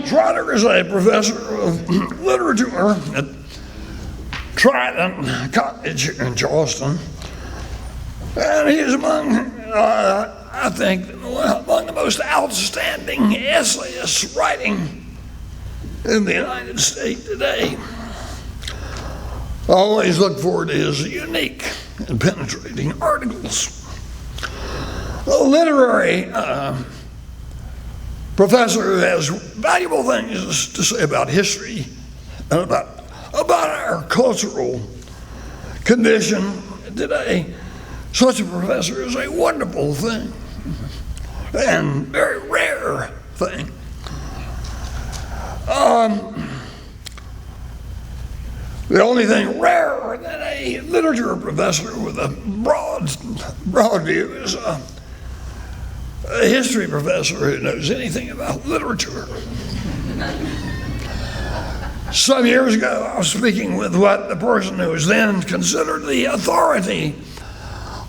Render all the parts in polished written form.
Trotter is a professor of literature at Trotter College in Charleston, and he is among, I think, among the most outstanding essayists writing in the United States today. I always look forward to his unique and penetrating articles. A literary professor who has valuable things to say about history and about our cultural condition today. Such a professor is a wonderful thing and very rare thing. The only thing rarer than a literature professor with a broad view is a history professor who knows anything about literature. Some years ago, I was speaking with the person who was then considered the authority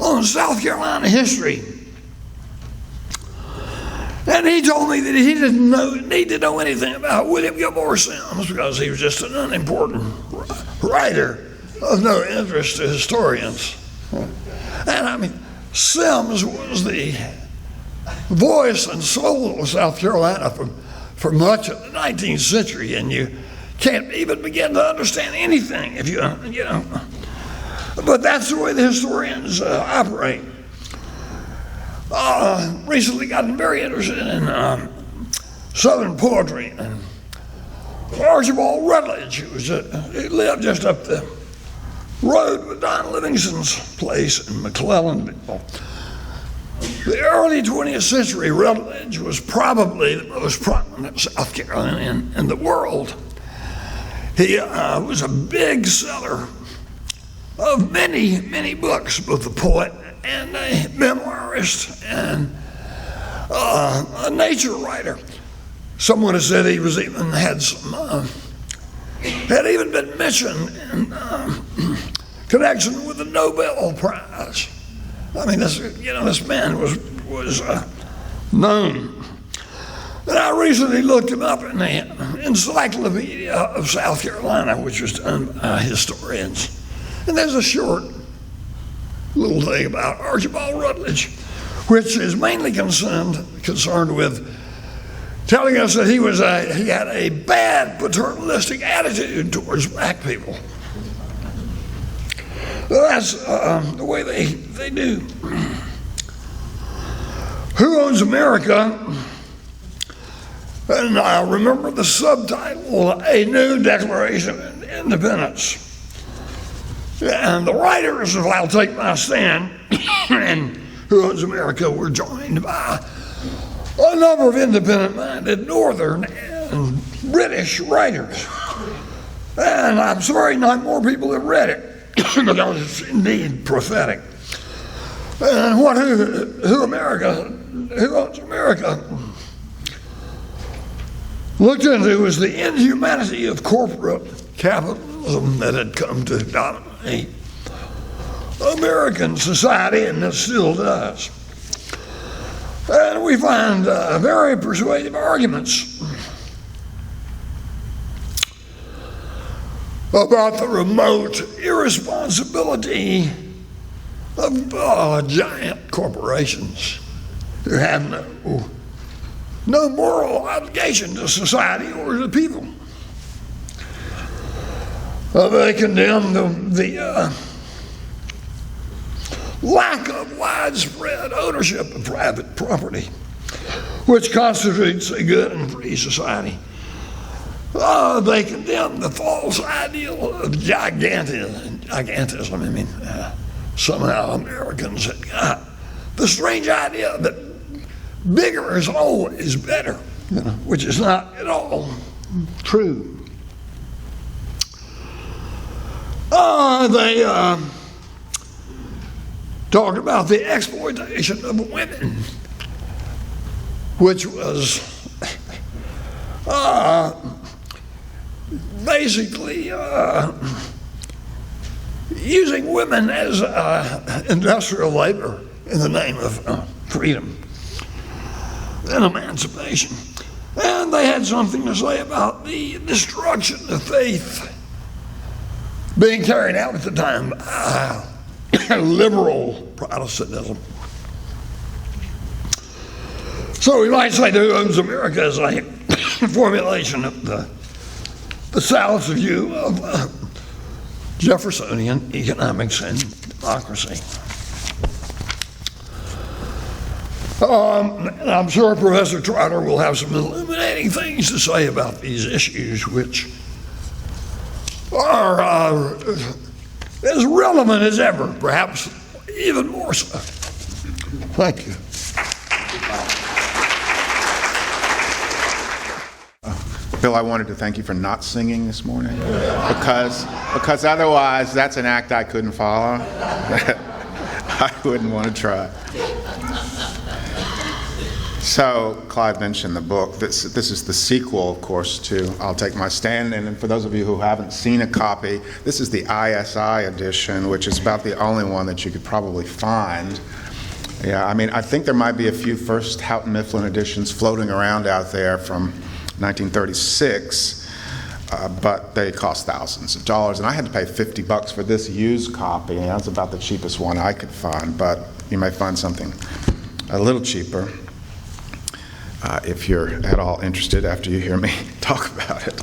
on South Carolina history. And he told me that he didn't need to know anything about William Gilmore Simms because he was just an unimportant writer of no interest to historians. And I mean, Simms was the voice and soul of South Carolina for much of the 19th century, and you can't even begin to understand anything if you know. But that's the way the historians operate. Recently gotten very interested in Southern poetry, and Archibald Rutledge, he lived just up the road with Don Livingston's place in McClellanville. The early 20th century, Rutledge was probably the most prominent South Carolinian in the world. He was a big seller of many, many books, both a poet and a memoirist and a nature writer. Someone has said he was even had even been mentioned in connection with the Nobel Prize. I mean, this man was known. And I recently looked him up in the Encyclopedia of South Carolina, which was done by historians. And there's a short little thing about Archibald Rutledge, which is mainly concerned with telling us that he had a bad paternalistic attitude towards black people. Well, that's the way they do. Who Owns America? And I remember the subtitle, A New Declaration of Independence. And the writers of I'll Take My Stand and Who Owns America were joined by a number of independent-minded Northern and British writers. And I'm sorry not more people have read it because it's indeed prophetic. And what Who Owns America looked into was the inhumanity of corporate capitalism that had come to dominate American society, and it still does. And we find very persuasive arguments about the remote irresponsibility of giant corporations who have no moral obligation to society or to people. They condemn the lack of widespread ownership of private property, which constitutes a good and free society. They condemn the false ideal of gigantism. I mean, somehow Americans had got the strange idea that bigger is always better, which is not at all true. They talked about the exploitation of women, which was basically using women as industrial labor in the name of freedom and emancipation. And they had something to say about the destruction of faith being carried out at the time by liberal Protestantism. So we might say Who Owns America is a formulation of the South's view of Jeffersonian economics and democracy. I'm sure Professor Trotter will have some illuminating things to say about these issues, which are as relevant as ever, perhaps even more so. Thank you. Bill, I wanted to thank you for not singing this morning, because otherwise that's an act I couldn't follow. I wouldn't want to try. So, Clive mentioned the book. This is the sequel, of course, to I'll Take My Stand. And for those of you who haven't seen a copy, this is the ISI edition, which is about the only one that you could probably find. Yeah, I mean, I think there might be a few first Houghton Mifflin editions floating around out there from 1936, but they cost thousands of dollars. And I had to pay $50 for this used copy, and that's about the cheapest one I could find. But you may find something a little cheaper if you're at all interested after you hear me talk about it.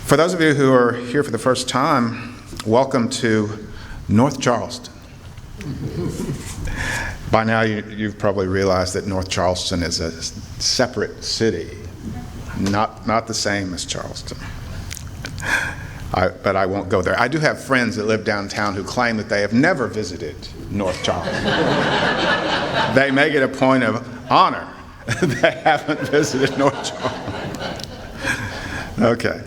For those of you who are here for the first time, welcome to North Charleston. By now you've probably realized that North Charleston is a separate city, not the same as Charleston. But I won't go there. I do have friends that live downtown who claim that they have never visited North Charleston. They make it a point of honor they haven't visited North Charleston. Okay.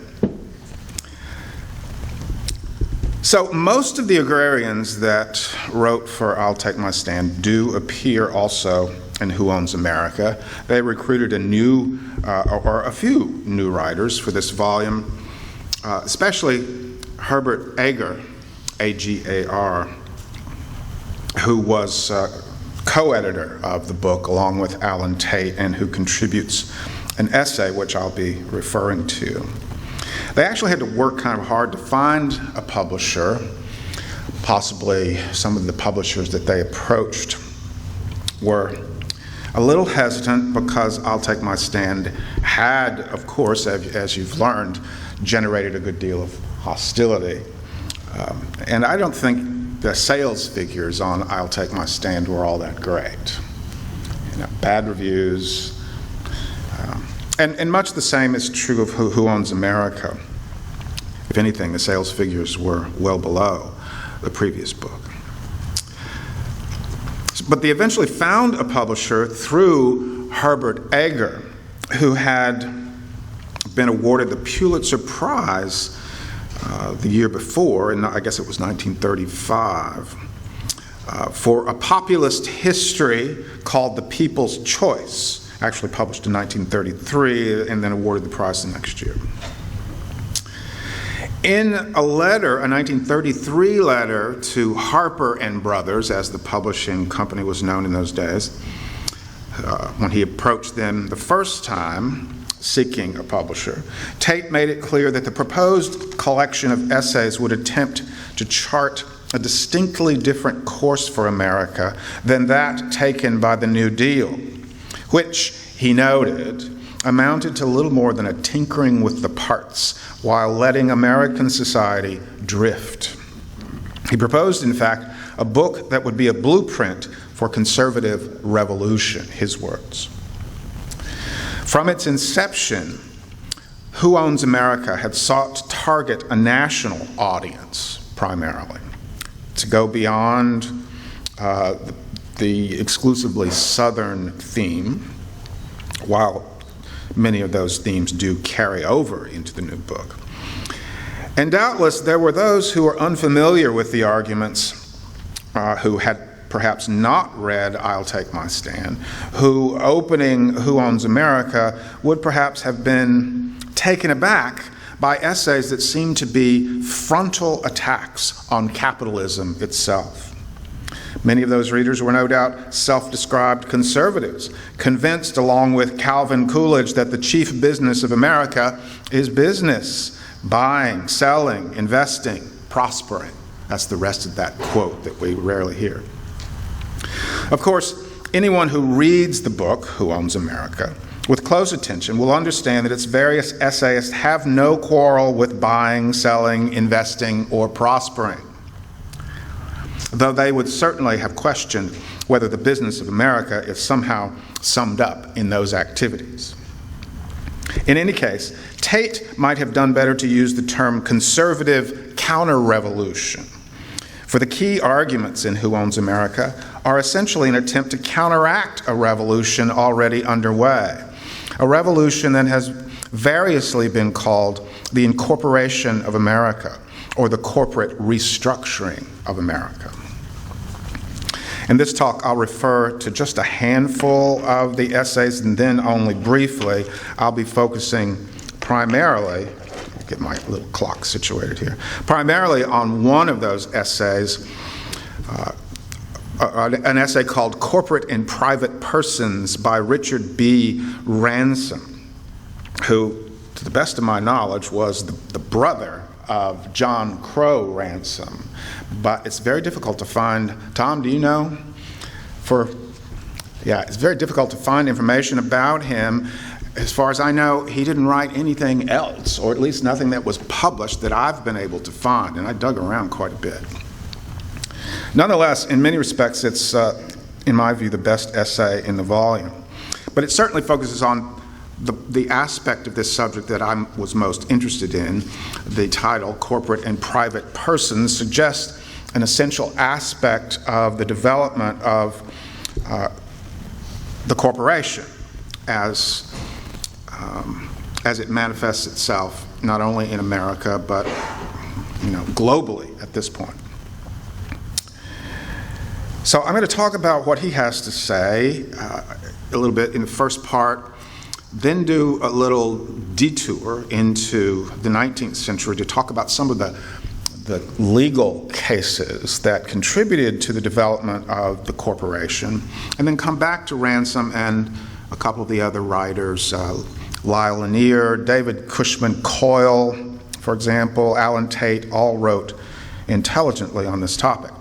So most of the agrarians that wrote for I'll Take My Stand do appear also in Who Owns America. They recruited a few new writers for this volume, especially Herbert Agar, A-G-A-R, who was co-editor of the book along with Alan Tate, and who contributes an essay which I'll be referring to. They actually had to work kind of hard to find a publisher. Possibly some of the publishers that they approached were a little hesitant because I'll Take My Stand had, of course, as you've learned, generated a good deal of hostility. And I don't think the sales figures on I'll Take My Stand were all that great. Bad reviews. And much the same is true of Who Owns America. If anything, the sales figures were well below the previous book. But they eventually found a publisher through Herbert Agar, who had been awarded the Pulitzer Prize the year before, and I guess it was 1935, for a populist history called The People's Choice, actually published in 1933 and then awarded the prize the next year. In a letter, a 1933 letter to Harper and Brothers, as the publishing company was known in those days, when he approached them the first time seeking a publisher, Tate made it clear that the proposed collection of essays would attempt to chart a distinctly different course for America than that taken by the New Deal, which, he noted, amounted to little more than a tinkering with the parts while letting American society drift. He proposed, in fact, a book that would be a blueprint for conservative revolution, his words. From its inception, Who Owns America had sought to target a national audience, primarily, to go beyond the exclusively Southern theme, while many of those themes do carry over into the new book. And doubtless there were those who were unfamiliar with the arguments, who had perhaps not read I'll Take My Stand, who, opening Who Owns America, would perhaps have been taken aback by essays that seemed to be frontal attacks on capitalism itself. Many of those readers were no doubt self-described conservatives, convinced along with Calvin Coolidge that the chief business of America is business, buying, selling, investing, prospering. That's the rest of that quote that we rarely hear. Of course, anyone who reads the book, Who Owns America, with close attention will understand that its various essayists have no quarrel with buying, selling, investing, or prospering, though they would certainly have questioned whether the business of America is somehow summed up in those activities. In any case, Tate might have done better to use the term conservative counter-revolution, for the key arguments in Who Owns America are essentially an attempt to counteract a revolution already underway, a revolution that has variously been called the incorporation of America or the corporate restructuring of America. In this talk, I'll refer to just a handful of the essays, and then only briefly, I'll be focusing primarily, get my little clock situated here, primarily on one of those essays, an essay called Corporate and Private Persons by Richard B. Ransom, who, to the best of my knowledge, was the brother of John Crow Ransom. But it's very difficult to find, Tom, do you know? It's very difficult to find information about him. As far as I know, he didn't write anything else, or at least nothing that was published that I've been able to find, and I dug around quite a bit. Nonetheless, in many respects, it's, in my view, the best essay in the volume. But it certainly focuses on the aspect of this subject that I was most interested in. The title, Corporate and Private Persons, suggests an essential aspect of the development of the corporation as it manifests itself not only in America but globally at this point. So I'm going to talk about what he has to say a little bit in the first part, then do a little detour into the 19th century to talk about some of the legal cases that contributed to the development of the corporation, and then come back to Ransom and a couple of the other writers, Lyle Lanier, David Cushman Coyle, for example, Alan Tate, all wrote intelligently on this topic.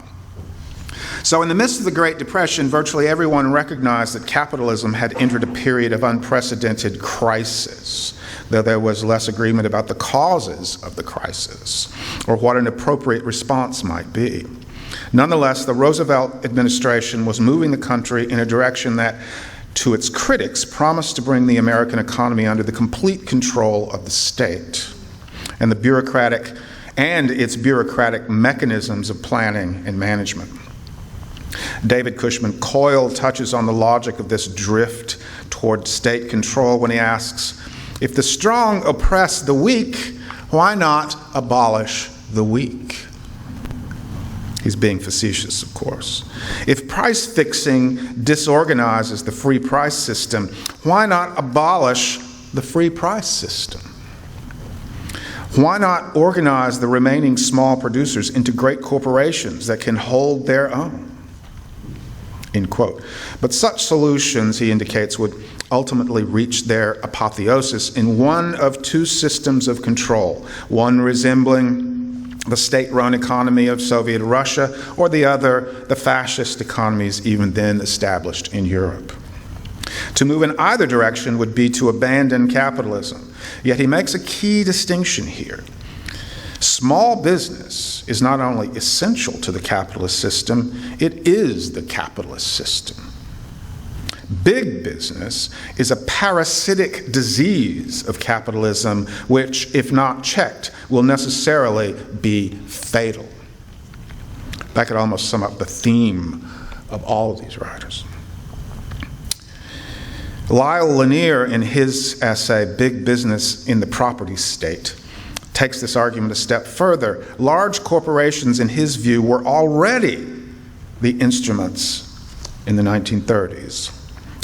So in the midst of the Great Depression, virtually everyone recognized that capitalism had entered a period of unprecedented crisis, though there was less agreement about the causes of the crisis or what an appropriate response might be. Nonetheless, the Roosevelt administration was moving the country in a direction that, to its critics, promised to bring the American economy under the complete control of the state and its bureaucratic mechanisms of planning and management. David Cushman Coyle touches on the logic of this drift toward state control when he asks, if the strong oppress the weak, why not abolish the weak? He's being facetious, of course. If price fixing disorganizes the free price system, why not abolish the free price system? Why not organize the remaining small producers into great corporations that can hold their own? End quote. But such solutions, he indicates, would ultimately reach their apotheosis in one of two systems of control, one resembling the state-run economy of Soviet Russia, or the other, the fascist economies even then established in Europe. To move in either direction would be to abandon capitalism. Yet he makes a key distinction here. Small business is not only essential to the capitalist system, it is the capitalist system. Big business is a parasitic disease of capitalism which, if not checked, will necessarily be fatal. That could almost sum up the theme of all of these writers. Lyle Lanier, in his essay, Big Business in the Property State, takes this argument a step further. Large corporations, in his view, were already the instruments in the 1930s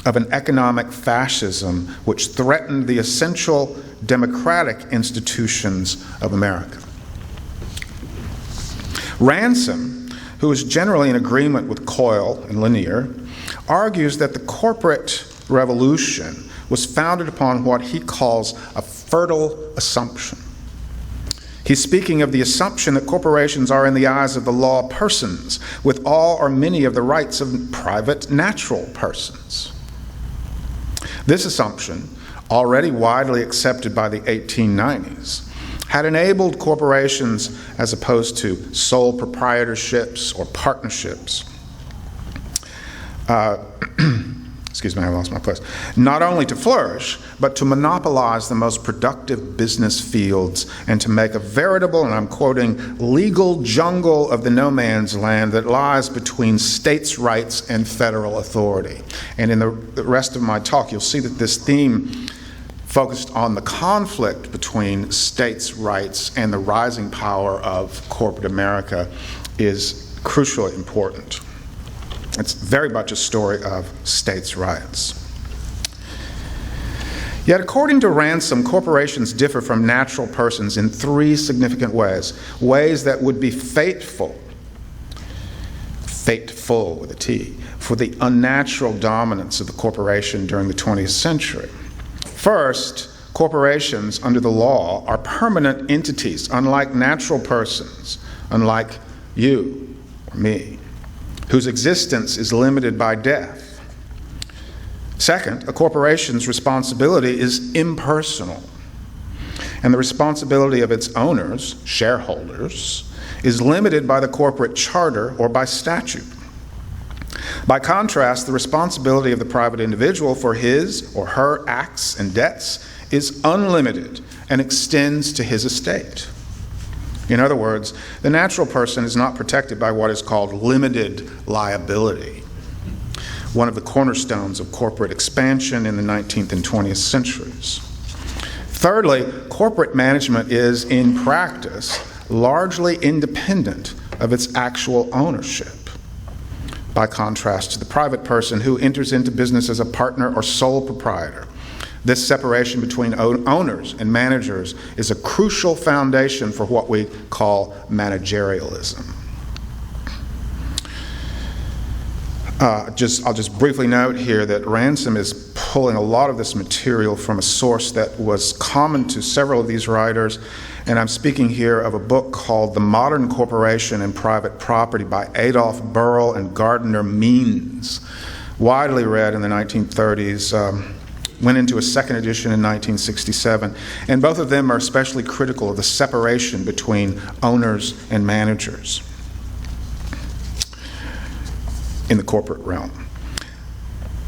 of an economic fascism which threatened the essential democratic institutions of America. Ransom who is generally in agreement with Coyle and Lanier, argues that the corporate revolution was founded upon what he calls a fertile assumption. He's speaking of the assumption that corporations are, in the eyes of the law, persons with all or many of the rights of private natural persons. This assumption, already widely accepted by the 1890s, had enabled corporations, as opposed to sole proprietorships or partnerships, excuse me, I lost my place, not only to flourish, but to monopolize the most productive business fields and to make a veritable, and I'm quoting, legal jungle of the no man's land that lies between states' rights and federal authority. And in the rest of my talk, you'll see that this theme focused on the conflict between states' rights and the rising power of corporate America is crucially important. It's very much a story of states' rights. Yet, according to Ransom, corporations differ from natural persons in three significant ways, ways that would be fateful with a T, for the unnatural dominance of the corporation during the 20th century. First, corporations under the law are permanent entities, unlike natural persons, unlike you or me, whose existence is limited by death. Second, a corporation's responsibility is impersonal, and the responsibility of its owners, shareholders, is limited by the corporate charter or by statute. By contrast, the responsibility of the private individual for his or her acts and debts is unlimited and extends to his estate. In other words, the natural person is not protected by what is called limited liability, one of the cornerstones of corporate expansion in the 19th and 20th centuries. Thirdly, corporate management is, in practice, largely independent of its actual ownership, by contrast to the private person who enters into business as a partner or sole proprietor. This separation between owners and managers is a crucial foundation for what we call managerialism. I'll just briefly note here that Ransom is pulling a lot of this material from a source that was common to several of these writers, and I'm speaking here of a book called The Modern Corporation and Private Property by Adolph Burrell and Gardner Means, widely read in the 1930s, went into a second edition in 1967, and both of them are especially critical of the separation between owners and managers in the corporate realm.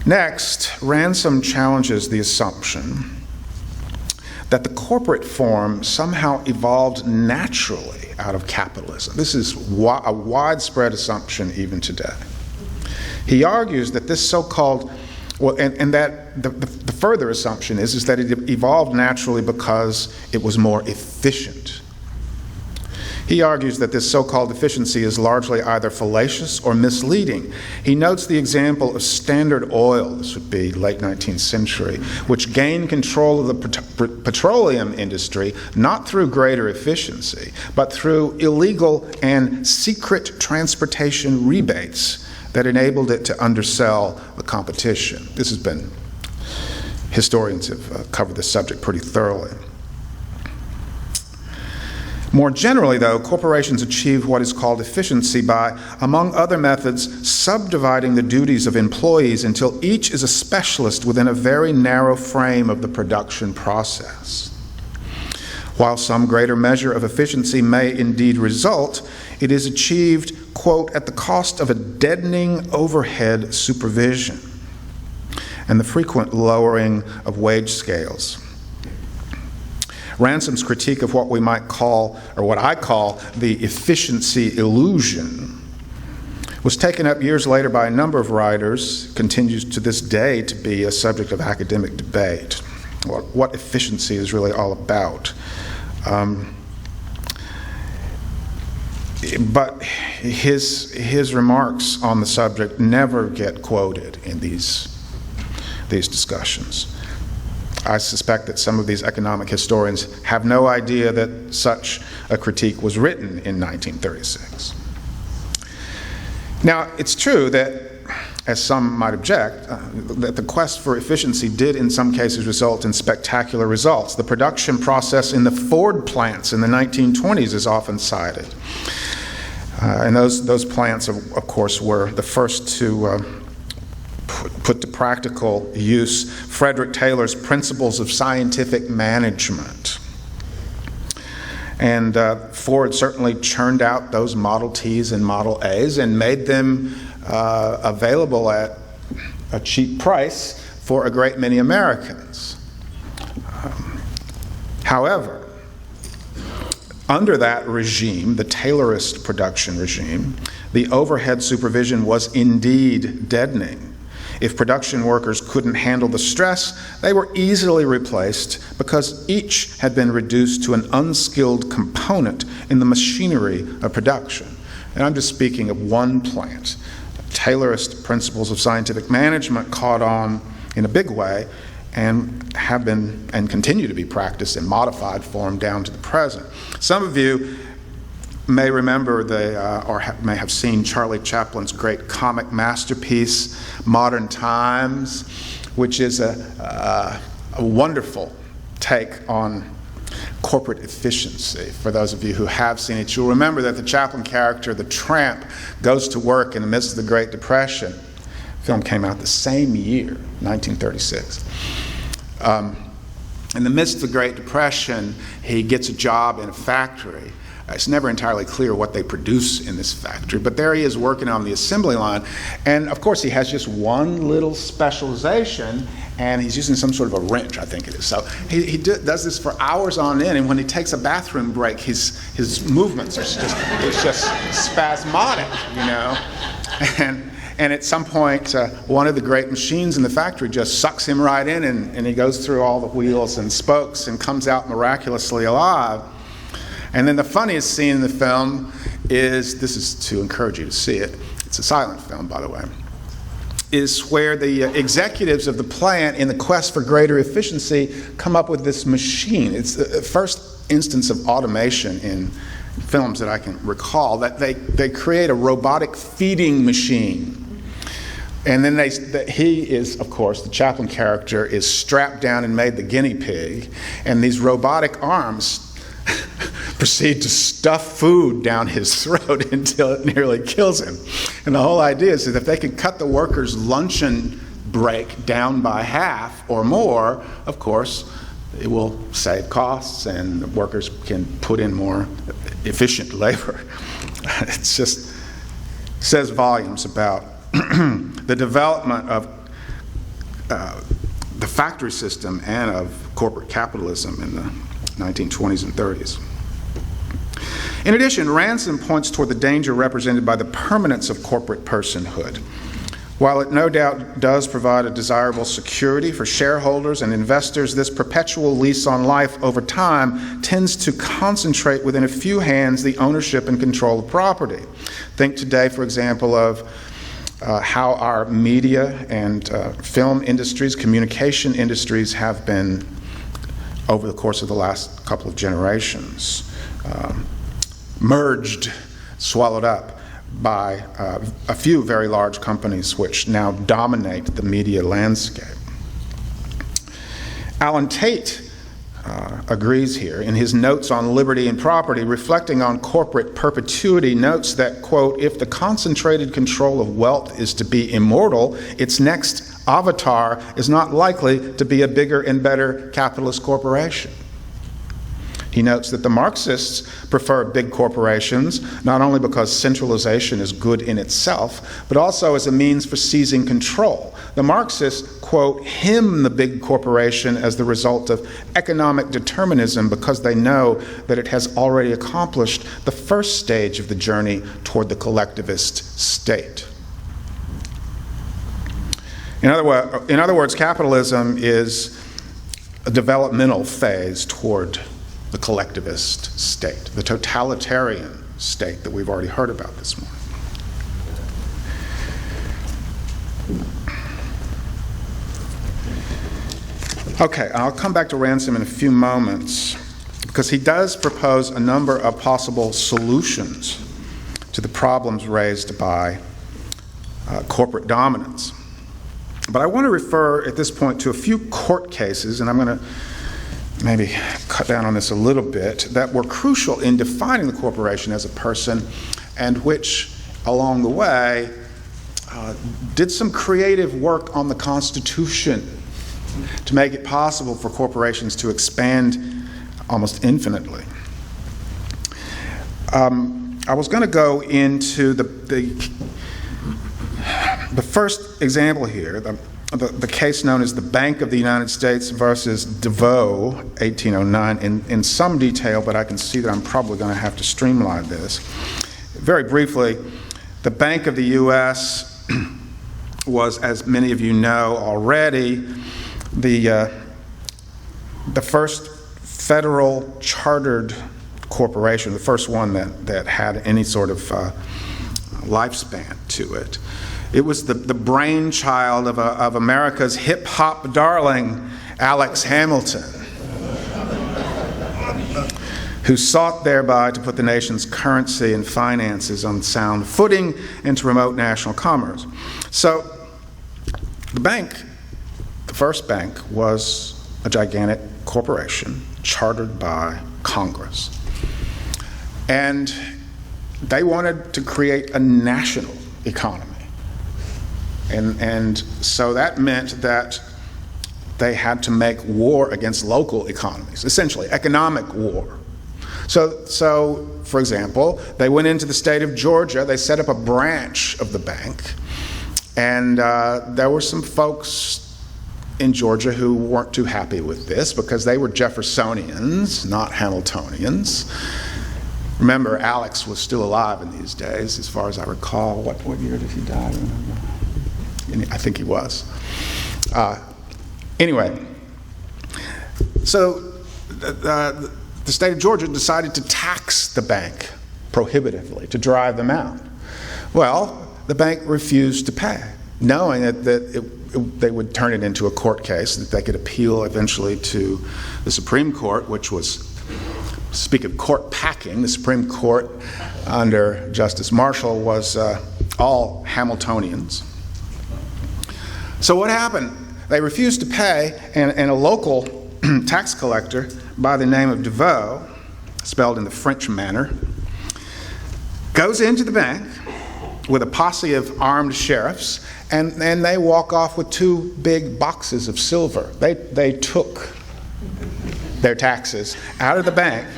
Next, Ransom challenges the assumption that the corporate form somehow evolved naturally out of capitalism. This is a widespread assumption even today. He argues that this so-called, and that the further assumption is that it evolved naturally because it was more efficient. He argues that this so-called efficiency is largely either fallacious or misleading. He notes the example of Standard Oil, this would be late 19th century, which gained control of the petroleum industry not through greater efficiency, but through illegal and secret transportation rebates that enabled it to undersell the competition. Historians have covered this subject pretty thoroughly. More generally, though, corporations achieve what is called efficiency by, among other methods, subdividing the duties of employees until each is a specialist within a very narrow frame of the production process. While some greater measure of efficiency may indeed result, it is achieved, quote, at the cost of a deadening overhead supervision and the frequent lowering of wage scales. Ransom's critique of what we might call, or what I call, the efficiency illusion was taken up years later by a number of writers, continues to this day to be a subject of academic debate. What efficiency is really all about. But his remarks on the subject never get quoted in these discussions. I suspect that some of these economic historians have no idea that such a critique was written in 1936. Now, it's true that, as some might object, that the quest for efficiency did in some cases result in spectacular results. The production process in the Ford plants in the 1920s is often cited. And those plants, of course, were the first to put to practical use Frederick Taylor's principles of scientific management. And Ford certainly churned out those Model Ts and Model As and made them available at a cheap price for a great many Americans. However, under that regime, the Taylorist production regime, the overhead supervision was indeed deadening. If production workers couldn't handle the stress, they were easily replaced because each had been reduced to an unskilled component in the machinery of production. And I'm just speaking of one plant. Taylorist principles of scientific management caught on in a big way and have been and continue to be practiced in modified form down to the present. Some of you may remember may have seen Charlie Chaplin's great comic masterpiece, Modern Times, which is a wonderful take on corporate efficiency. For those of you who have seen it, you'll remember that the Chaplin character, the tramp, goes to work in the midst of the Great Depression. The film came out the same year, 1936. In the midst of the Great Depression, he gets a job in a factory. It's never entirely clear what they produce in this factory, but there he is working on the assembly line. And of course, he has just one little specialization, and he's using some sort of a wrench, I think it is. So he does this for hours on end, and when he takes a bathroom break, his movements are just spasmodic, you know. And at some point, one of the great machines in the factory just sucks him right in, and he goes through all the wheels and spokes and comes out miraculously alive. And then the funniest scene in the film is, this is to encourage you to see it, it's a silent film, by the way, is where the executives of the plant, in the quest for greater efficiency, come up with this machine. It's the first instance of automation in films that I can recall, that they create a robotic feeding machine. And then he is, of course, the Chaplin character, is strapped down and made the guinea pig, and these robotic arms proceed to stuff food down his throat until it nearly kills him. And the whole idea is that if they can cut the workers' luncheon break down by half or more, of course, it will save costs and workers can put in more efficient labor. It's just says volumes about the development of the factory system and of corporate capitalism in the 1920s and 30s. In addition, Ransom points toward the danger represented by the permanence of corporate personhood. While it no doubt does provide a desirable security for shareholders and investors, this perpetual lease on life over time tends to concentrate within a few hands the ownership and control of property. Think today, for example, of how our media and film industries, communication industries have been, over the course of the last couple of generations, merged, swallowed up by a few very large companies which now dominate the media landscape. Alan Tate agrees here. In his notes on liberty and property, reflecting on corporate perpetuity, notes that, quote, if the concentrated control of wealth is to be immortal, its next avatar is not likely to be a bigger and better capitalist corporation. He notes that the Marxists prefer big corporations, not only because centralization is good in itself, but also as a means for seizing control. The Marxists, quote, hymn the big corporation as the result of economic determinism because they know that it has already accomplished the first stage of the journey toward the collectivist state. In other words, capitalism is a developmental phase toward the collectivist state, the totalitarian state that we've already heard about this morning. Okay, I'll come back to Ransom in a few moments because he does propose a number of possible solutions to the problems raised by corporate dominance. But I want to refer at this point to a few court cases, and I'm going to maybe cut down on this a little bit, that were crucial in defining the corporation as a person, and which, along the way, did some creative work on the Constitution to make it possible for corporations to expand almost infinitely. I was going to go into the first example here, the case known as the Bank of the United States versus DeVoe, 1809, in some detail, but I can see that I'm probably going to have to streamline this. Very briefly, the Bank of the U.S. was, as many of you know already, the first federal chartered corporation, the first one that had any sort of lifespan to it. It was the brainchild of America's hip-hop darling, Alex Hamilton, who sought thereby to put the nation's currency and finances on sound footing and to promote national commerce. So the first bank, was a gigantic corporation chartered by Congress. And they wanted to create a national economy. And so that meant that they had to make war against local economies, essentially economic war. So for example, they went into the state of Georgia, they set up a branch of the bank, and there were some folks in Georgia who weren't too happy with this because they were Jeffersonians, not Hamiltonians. Remember, Alex was still alive in these days, as far as I recall. What year did he die? I think he was. Anyway, so the state of Georgia decided to tax the bank prohibitively to drive them out. Well, the bank refused to pay, knowing that they would turn it into a court case, that they could appeal eventually to the Supreme Court, which was, speak of court packing, the Supreme Court under Justice Marshall was all Hamiltonians. So what happened? They refused to pay, and a local tax collector by the name of DeVoe, spelled in the French manner, goes into the bank with a posse of armed sheriffs, and they walk off with 2 big boxes of silver. They took their taxes out of the bank.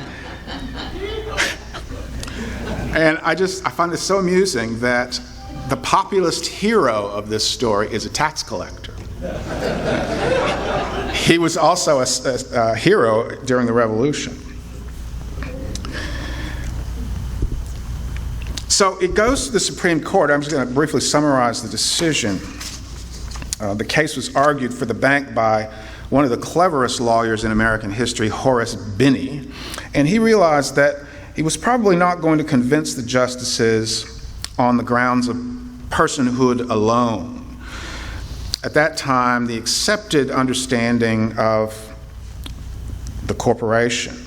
And I find it so amusing that the populist hero of this story is a tax collector. He was also a hero during the Revolution. So it goes to the Supreme Court. I'm just going to briefly summarize the decision. The case was argued for the bank by one of the cleverest lawyers in American history, Horace Binney, and he realized that he was probably not going to convince the justices on the grounds of personhood alone. At that time, the accepted understanding of the corporation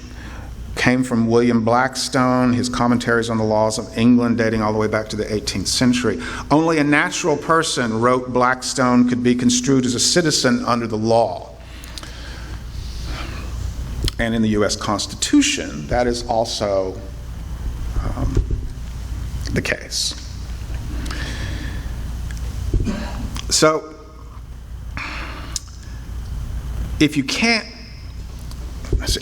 came from William Blackstone, his commentaries on the laws of England dating all the way back to the 18th century. Only a natural person, wrote Blackstone, could be construed as a citizen under the law. And in the U.S. Constitution, that is also the case. So, if you can't,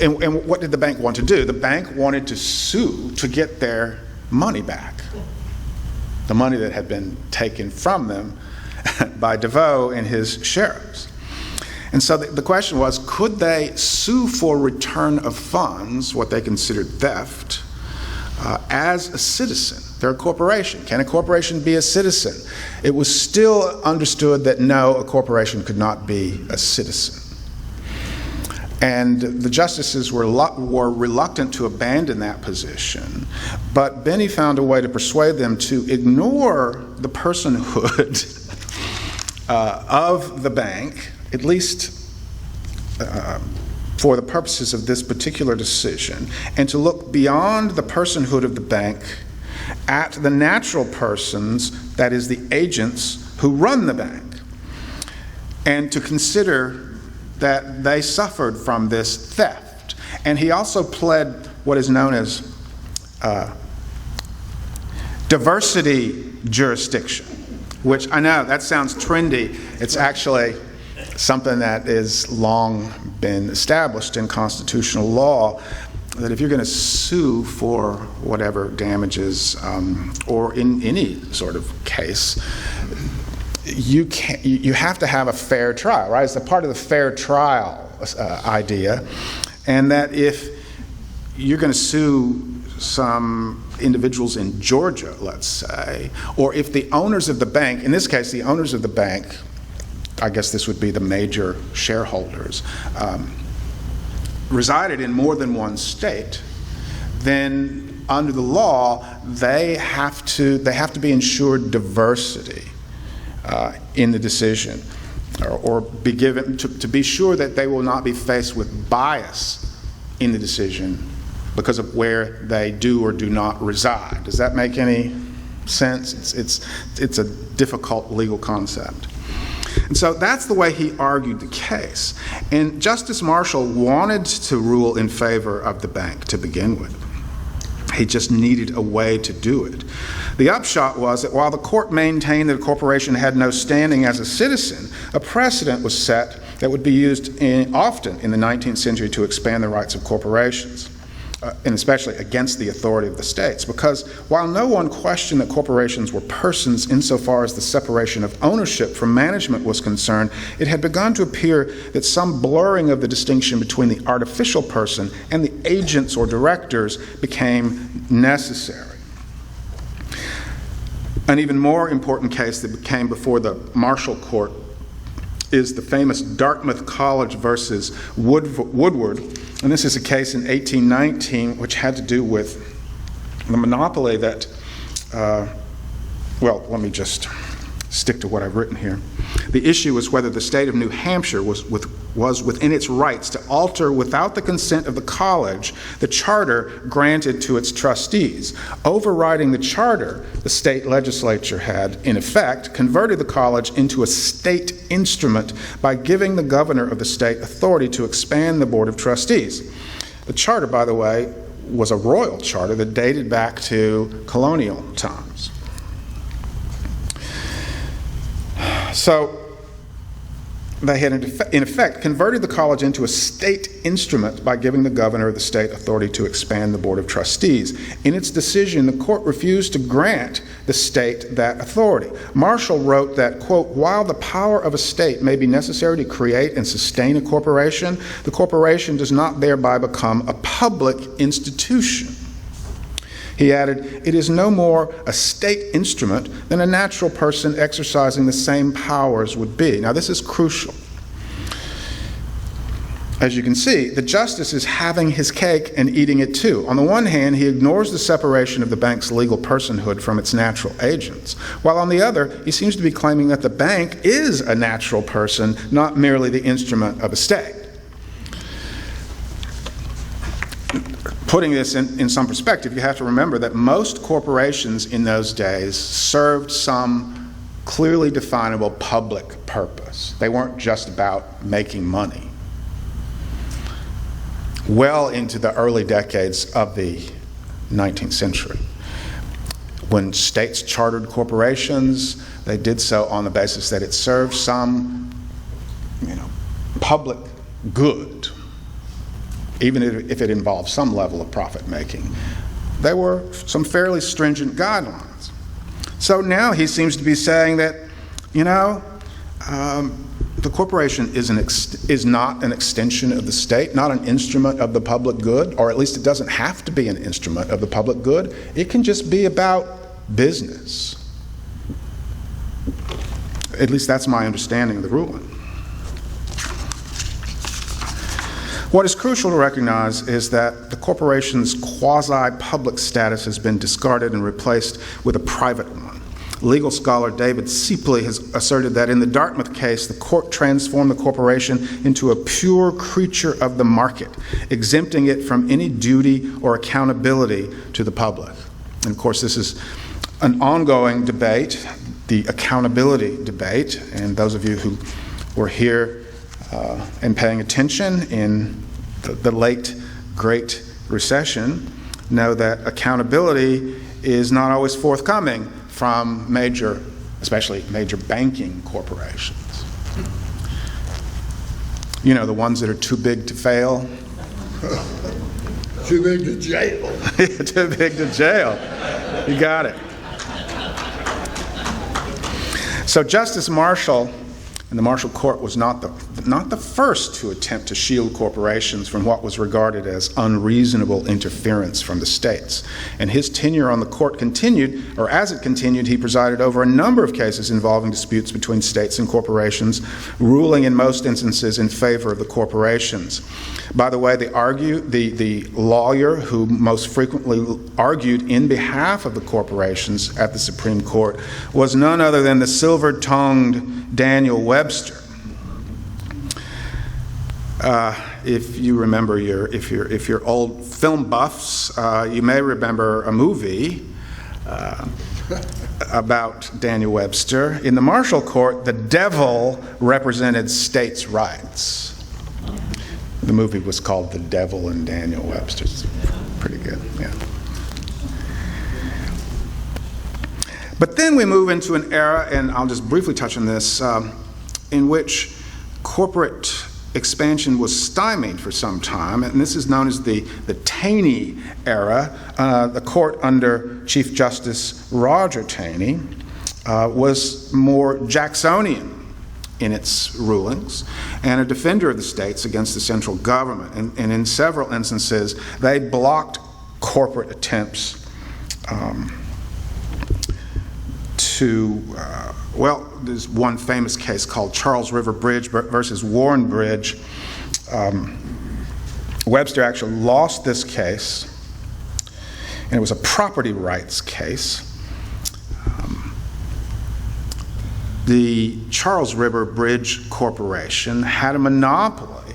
and what did the bank want to do? The bank wanted to sue to get their money back, the money that had been taken from them by DeVoe and his sheriffs. And so the question was, could they sue for return of funds, what they considered theft, as a citizen? They're a corporation. Can a corporation be a citizen? It was still understood that no, a corporation could not be a citizen. And the justices were reluctant to abandon that position, but Binney found a way to persuade them to ignore the personhood of the bank, at least for the purposes of this particular decision, and to look beyond the personhood of the bank at the natural persons that is, the agents who run the bank, and to consider that they suffered from this theft. And he also pled what is known as diversity jurisdiction, which I know that sounds trendy. It's actually something that is long been established in constitutional law, that if you're going to sue for whatever damages, or in any sort of case, you have to have a fair trial, right? It's a part of the fair trial idea, and that if you're going to sue some individuals in Georgia, let's say, or if the owners of the bank, in this case the owners of the bank, I guess this would be the major shareholders, resided in more than one state, then under the law they have to be ensured diversity in the decision, or be given to be sure that they will not be faced with bias in the decision because of where they do or do not reside. Does that make any sense? It's a difficult legal concept. And so that's the way he argued the case. And Justice Marshall wanted to rule in favor of the bank to begin with. He just needed a way to do it. The upshot was that while the court maintained that a corporation had no standing as a citizen, a precedent was set that would be used often in the 19th century to expand the rights of corporations, and especially against the authority of the states. Because while no one questioned that corporations were persons insofar as the separation of ownership from management was concerned, it had begun to appear that some blurring of the distinction between the artificial person and the agents or directors became necessary. An even more important case that came before the Marshall Court is the famous Dartmouth College versus Woodward. And this is a case in 1819 which had to do with the monopoly that, well, let me just stick to what I've written here. The issue was whether the state of New Hampshire was within its rights to alter, without the consent of the college, the charter granted to its trustees. Overriding the charter, the state legislature had, in effect, converted the college into a state instrument by giving the governor of the state authority to expand the board of trustees. The charter, by the way, was a royal charter that dated back to colonial times. So they had, in effect, converted the college into a state instrument by giving the governor of the state authority to expand the board of trustees. In its decision, the court refused to grant the state that authority. Marshall wrote that, quote, while the power of a state may be necessary to create and sustain a corporation, the corporation does not thereby become a public institution. He added, it is no more a state instrument than a natural person exercising the same powers would be. Now, this is crucial. As you can see, the justice is having his cake and eating it too. On the one hand, he ignores the separation of the bank's legal personhood from its natural agents, while on the other, he seems to be claiming that the bank is a natural person, not merely the instrument of a state. Putting this in some perspective, you have to remember that most corporations in those days served some clearly definable public purpose. They weren't just about making money. Well into the early decades of the 19th century, when states chartered corporations, they did so on the basis that it served some, public good, even if it involved some level of profit making. There were some fairly stringent guidelines. So now he seems to be saying that, the corporation is not an extension of the state, not an instrument of the public good, or at least it doesn't have to be an instrument of the public good. It can just be about business. At least that's my understanding of the ruling. What is crucial to recognize is that the corporation's quasi-public status has been discarded and replaced with a private one. Legal scholar David Seepley has asserted that in the Dartmouth case, the court transformed the corporation into a pure creature of the market, exempting it from any duty or accountability to the public. And of course, this is an ongoing debate. the accountability debate. And those of you who were here and paying attention in the late Great Recession know that accountability is not always forthcoming from especially major banking corporations. You know, the ones that are too big to fail. Too big to jail. Too big to jail. You got it. So Justice Marshall and the Marshall Court was not the first to attempt to shield corporations from what was regarded as unreasonable interference from the states. And his tenure on the court continued, or as it continued, he presided over a number of cases involving disputes between states and corporations, ruling in most instances in favor of the corporations. By the way, the lawyer who most frequently argued in behalf of the corporations at the Supreme Court was none other than the silver-tongued Daniel Webster. If you remember if you're old film buffs, you may remember a movie about Daniel Webster. In the Marshall Court, the devil represented states' rights. The movie was called The Devil and Daniel Webster. It's pretty good, yeah. But then we move into an era, and I'll just briefly touch on this, in which corporate expansion was stymied for some time, and this is known as the Taney Era. The court under Chief Justice Roger Taney was more Jacksonian in its rulings, and a defender of the states against the central government. And in several instances, they blocked corporate attempts there's one famous case called Charles River Bridge versus Warren Bridge. Webster actually lost this case, and it was a property rights case. The Charles River Bridge Corporation had a monopoly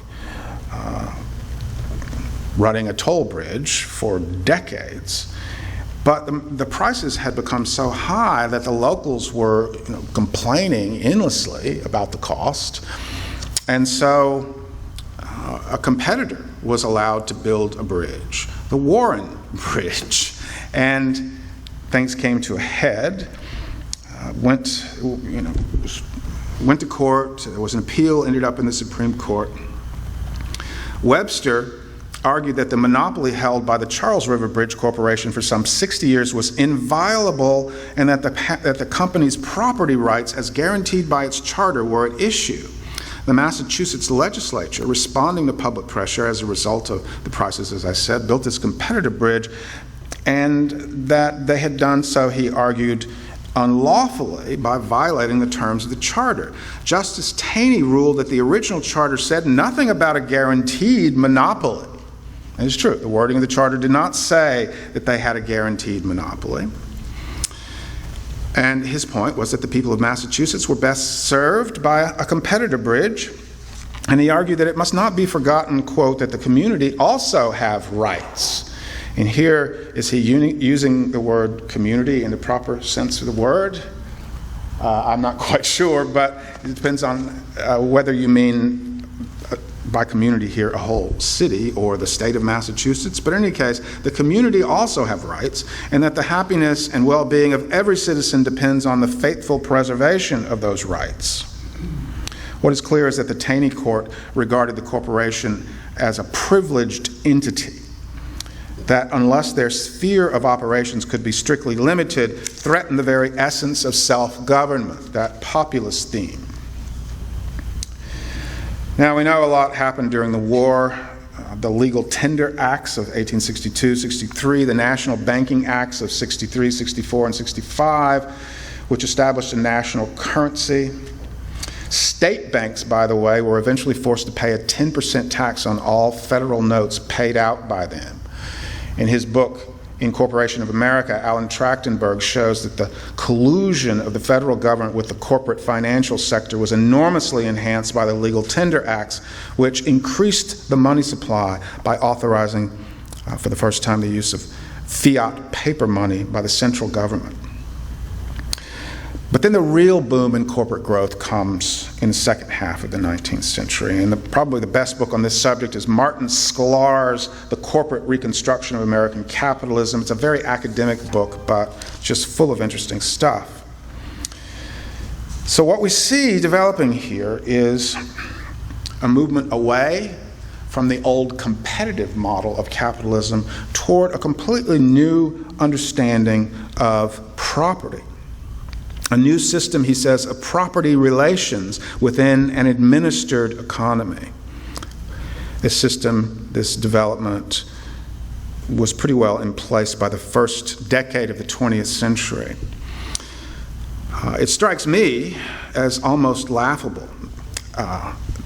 running a toll bridge for decades. But the prices had become so high that the locals were complaining endlessly about the cost. And so a competitor was allowed to build a bridge, the Warren Bridge. And things came to a head. Went to court. There was an appeal, ended up in the Supreme Court. Webster argued that the monopoly held by the Charles River Bridge Corporation for some 60 years was inviolable, and that the company's property rights, as guaranteed by its charter, were at issue. The Massachusetts legislature, responding to public pressure as a result of the prices, as I said, built this competitor bridge, and that they had done so, he argued, unlawfully by violating the terms of the charter. Justice Taney ruled that the original charter said nothing about a guaranteed monopoly. And it's true, the wording of the charter did not say that they had a guaranteed monopoly. And his point was that the people of Massachusetts were best served by a competitor bridge. And he argued that it must not be forgotten, quote, that the community also have rights. And here, is he using the word community in the proper sense of the word? I'm not quite sure, but it depends on whether you mean by community here a whole city or the state of Massachusetts. But in any case, the community also have rights, and that the happiness and well-being of every citizen depends on the faithful preservation of those rights. What is clear is that the Taney Court regarded the corporation as a privileged entity, that unless their sphere of operations could be strictly limited, threatened the very essence of self-government, that populist theme. Now, we know a lot happened during the war. The Legal Tender Acts of 1862, 63, the National Banking Acts of 63, 64, and 65, which established a national currency. State banks, by the way, were eventually forced to pay a 10% tax on all federal notes paid out by them. In his book, Incorporation of America, Alan Trachtenberg shows that the collusion of the federal government with the corporate financial sector was enormously enhanced by the Legal Tender Acts, which increased the money supply by authorizing, for the first time, the use of fiat paper money by the central government. But then the real boom in corporate growth comes in the second half of the 19th century. And probably the best book on this subject is Martin Sklar's The Corporate Reconstruction of American Capitalism. It's a very academic book, but just full of interesting stuff. So what we see developing here is a movement away from the old competitive model of capitalism toward a completely new understanding of property. A new system, he says, of property relations within an administered economy. This system, this development, was pretty well in place by the first decade of the 20th century. It strikes me as almost laughable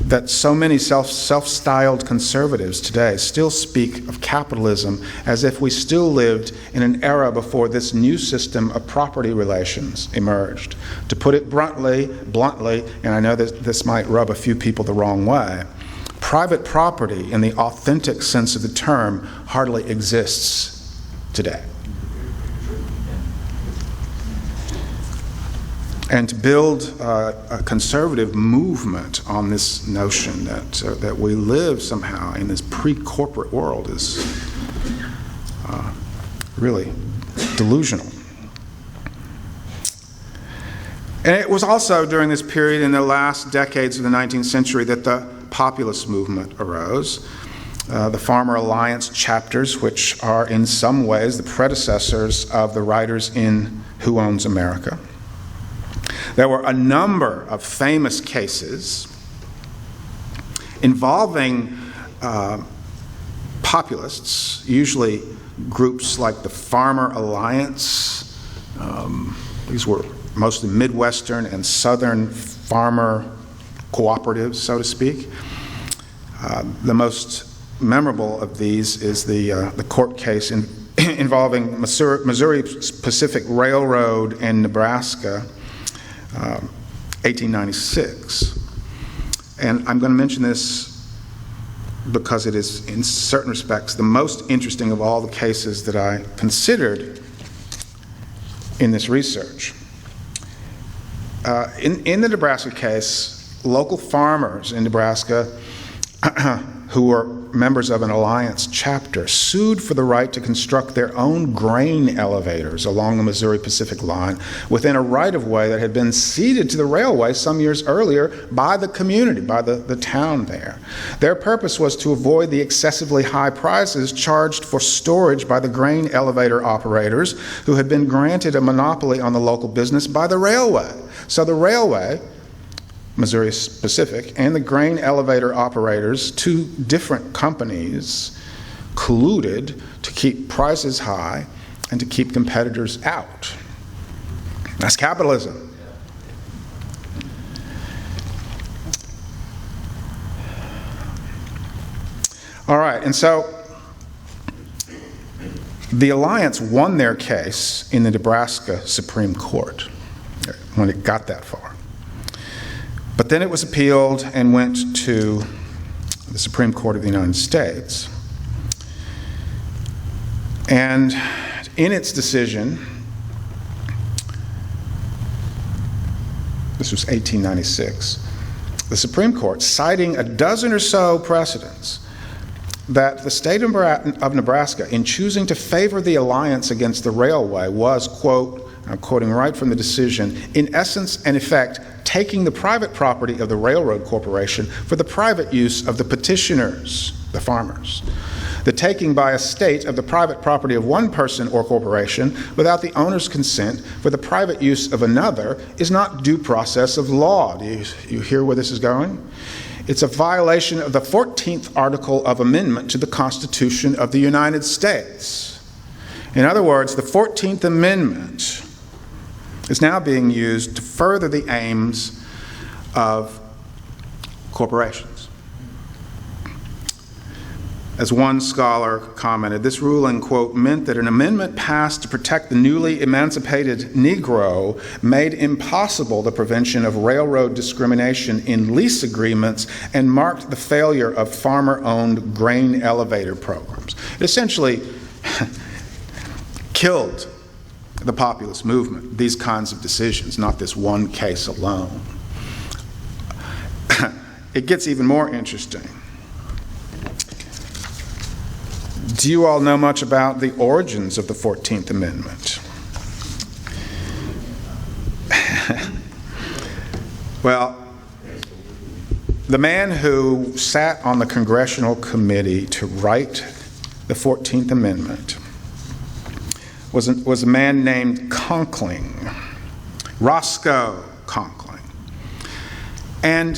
that so many self-styled conservatives today still speak of capitalism as if we still lived in an era before this new system of property relations emerged. To put it bluntly, and I know that this might rub a few people the wrong way, private property in the authentic sense of the term hardly exists today. And to build a conservative movement on this notion that we live somehow in this pre-corporate world is really delusional. And it was also during this period in the last decades of the 19th century that the populist movement arose. The Farmer Alliance chapters, which are in some ways the predecessors of the writers in Who Owns America. There were a number of famous cases involving populists, usually groups like the Farmer Alliance. These were mostly Midwestern and Southern farmer cooperatives, so to speak. The most memorable of these is the court case involving Missouri Pacific Railroad and Nebraska, 1896. And I'm going to mention this because it is, in certain respects, the most interesting of all the cases that I considered in this research. In the Nebraska case, local farmers in Nebraska who were members of an alliance chapter sued for the right to construct their own grain elevators along the Missouri Pacific line within a right-of-way that had been ceded to the railway some years earlier by the community, by the town there. Their purpose was to avoid the excessively high prices charged for storage by the grain elevator operators who had been granted a monopoly on the local business by the railway. So the railway, Missouri Pacific, and the grain elevator operators, two different companies, colluded to keep prices high and to keep competitors out. That's capitalism. All right, and so the alliance won their case in the Nebraska Supreme Court when it got that far. But then it was appealed and went to the Supreme Court of the United States. And in its decision, this was 1896, the Supreme Court, citing a dozen or so precedents, that the state of Nebraska, in choosing to favor the alliance against the railway, was, quote, I'm quoting right from the decision, in essence and effect, taking the private property of the railroad corporation for the private use of the petitioners, the farmers. The taking by a state of the private property of one person or corporation without the owner's consent for the private use of another is not due process of law. Do you hear where this is going? It's a violation of the 14th Article of Amendment to the Constitution of the United States. In other words, the 14th Amendment is now being used to further the aims of corporations. As one scholar commented, this ruling, quote, meant that an amendment passed to protect the newly emancipated Negro made impossible the prevention of railroad discrimination in lease agreements and marked the failure of farmer-owned grain elevator programs. It essentially killed the populist movement, these kinds of decisions, not this one case alone. It gets even more interesting. Do you all know much about the origins of the 14th Amendment? Well, the man who sat on the Congressional Committee to write the 14th Amendment was a man named Conklin, Roscoe Conklin. And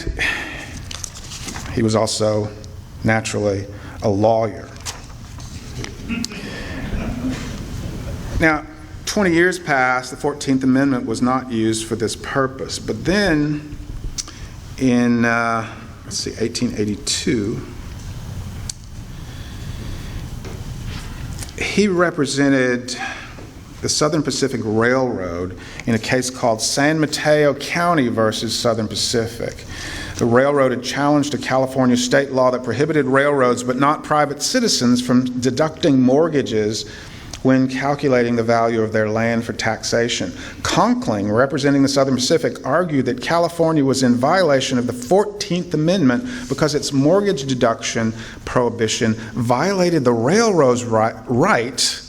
he was also, naturally, a lawyer. Now, 20 years passed, the 14th Amendment was not used for this purpose. But then, in, 1882, he represented the Southern Pacific Railroad in a case called San Mateo County versus Southern Pacific. The railroad had challenged a California state law that prohibited railroads, but not private citizens, from deducting mortgages when calculating the value of their land for taxation. Conklin, representing the Southern Pacific, argued that California was in violation of the 14th Amendment because its mortgage deduction prohibition violated the railroad's right,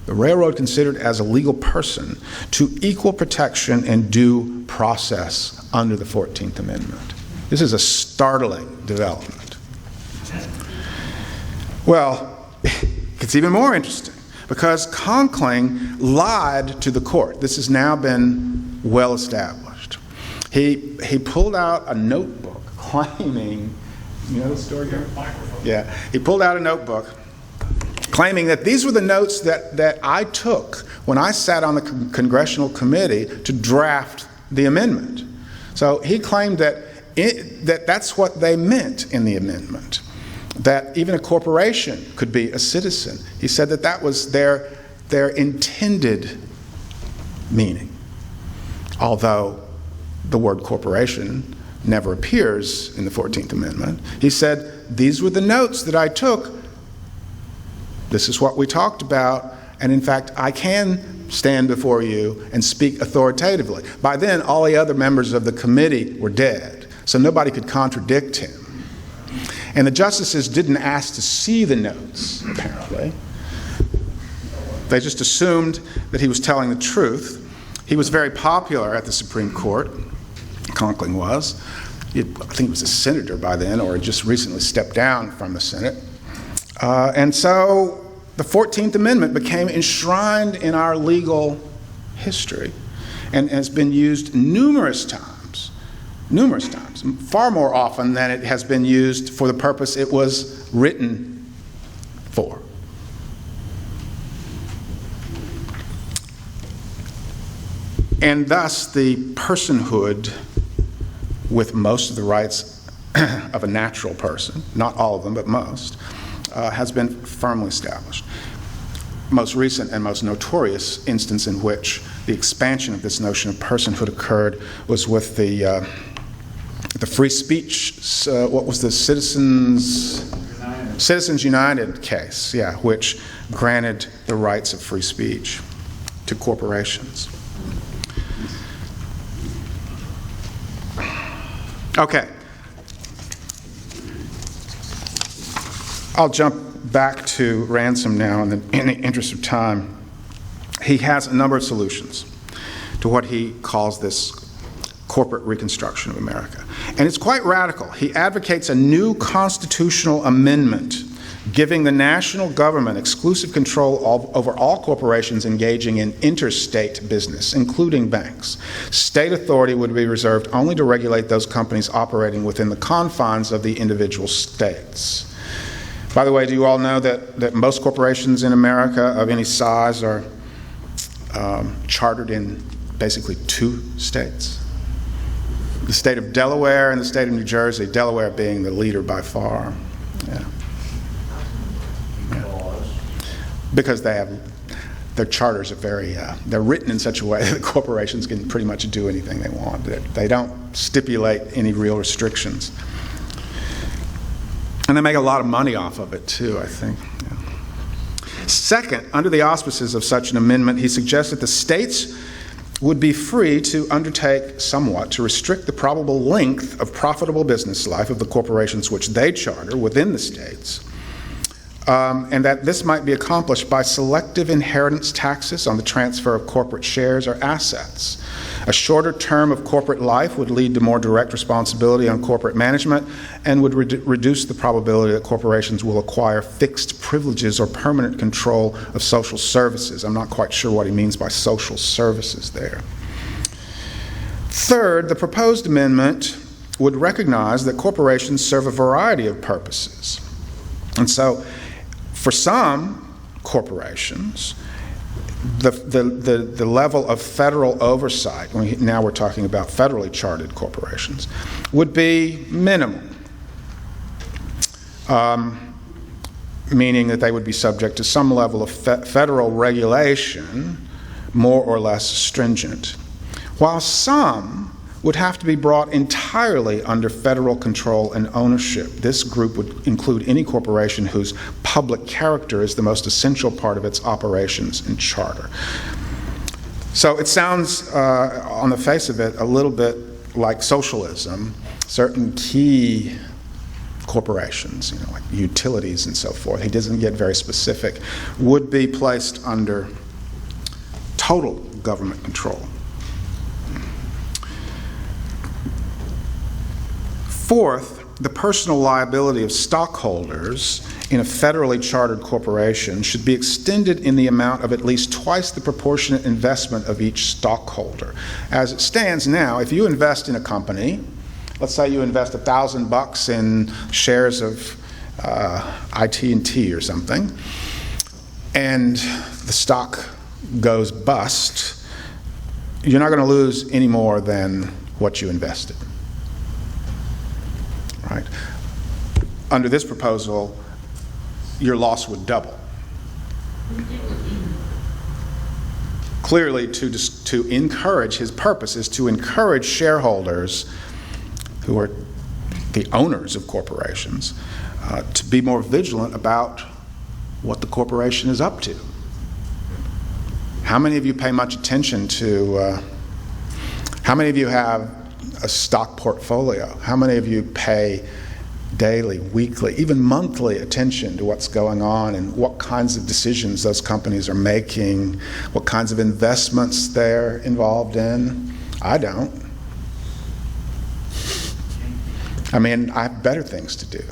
the railroad considered as a legal person, to equal protection and due process under the 14th Amendment. This is a startling development. Well, it's even more interesting because Conklin lied to the court. This has now been well established. He pulled out a notebook claiming, you know the story here? Yeah. He pulled out a notebook claiming that these were the notes that I took when I sat on the Congressional Committee to draft the amendment. So he claimed that that's what they meant in the amendment, that even a corporation could be a citizen. He said that was their intended meaning, although the word corporation never appears in the 14th Amendment. He said, these were the notes that I took. This is what we talked about, and in fact, I can stand before you and speak authoritatively. By then, all the other members of the committee were dead, so nobody could contradict him. And the justices didn't ask to see the notes, apparently. They just assumed that he was telling the truth. He was very popular at the Supreme Court, Conklin was. I think he was a senator by then, or had just recently stepped down from the Senate. And so the 14th Amendment became enshrined in our legal history and has been used numerous times, far more often than it has been used for the purpose it was written for. And thus the personhood, with most of the rights of a natural person, not all of them, but most, has been firmly established. Most recent and most notorious instance in which the expansion of this notion of personhood occurred was with the free speech, what was the Citizens United case, yeah, which granted the rights of free speech to corporations. Okay. I'll jump back to Ransom now in the interest of time. He has a number of solutions to what he calls this corporate reconstruction of America. And it's quite radical. He advocates a new constitutional amendment giving the national government exclusive control over all corporations engaging in interstate business, including banks. State authority would be reserved only to regulate those companies operating within the confines of the individual states. By the way, do you all know that most corporations in America of any size are chartered in basically two states? The state of Delaware and the state of New Jersey, Delaware being the leader by far. Yeah. Because their charters are they're written in such a way that corporations can pretty much do anything they want. They don't stipulate any real restrictions. And they make a lot of money off of it too, I think. Yeah. Second, under the auspices of such an amendment, he suggests that the states would be free to undertake somewhat to restrict the probable length of profitable business life of the corporations which they charter within the states, and that this might be accomplished by selective inheritance taxes on the transfer of corporate shares or assets. A shorter term of corporate life would lead to more direct responsibility on corporate management and would reduce the probability that corporations will acquire fixed privileges or permanent control of social services. I'm not quite sure what he means by social services there. Third, the proposed amendment would recognize that corporations serve a variety of purposes. And so, for some corporations, the level of federal oversight, now we're talking about federally chartered corporations, would be minimal, meaning that they would be subject to some level of federal regulation, more or less stringent, while some would have to be brought entirely under federal control and ownership. This group would include any corporation whose public character is the most essential part of its operations and charter. So it sounds, on the face of it, a little bit like socialism. Certain key corporations, like utilities and so forth, he doesn't get very specific, would be placed under total government control. Fourth, the personal liability of stockholders in a federally chartered corporation should be extended in the amount of at least twice the proportionate investment of each stockholder. As it stands now, if you invest in a company, let's say you invest $1,000 in shares of IT&T or something, and the stock goes bust, you're not going to lose any more than what you invested. Right? Under this proposal, your loss would double. Clearly, to encourage, his purpose is to encourage shareholders who are the owners of corporations to be more vigilant about what the corporation is up to. How many of you pay much attention to, how many of you have a stock portfolio? How many of you pay daily, weekly, even monthly attention to what's going on and what kinds of decisions those companies are making, what kinds of investments they're involved in? I don't. I mean, I have better things to do.